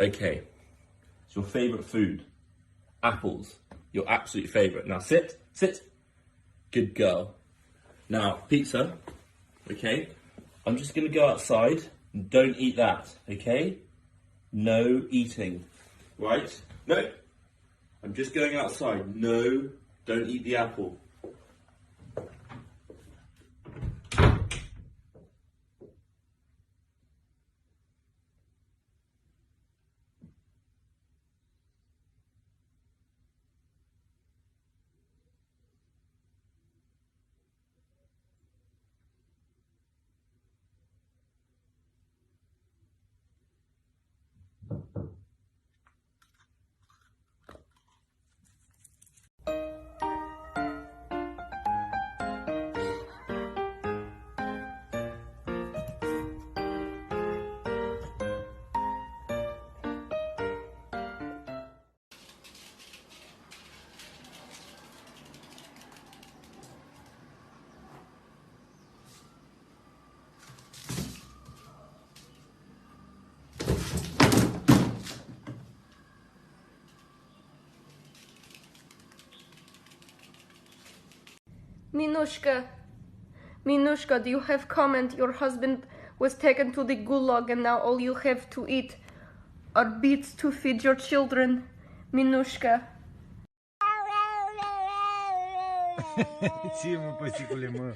Okay. It's your favourite food. Apples. Your absolute favourite. Now sit. Sit. Good girl. Now, pizza. Okay. I'm just going to go outside. Don't eat that. Okay? No eating. Right? No. I'm just going outside. No. Don't eat the apple. Minushka, do you have comment? Your husband was taken to the gulag and now all you have to eat are beets to feed your children. Minushka. Sì, ma poi si con le mani.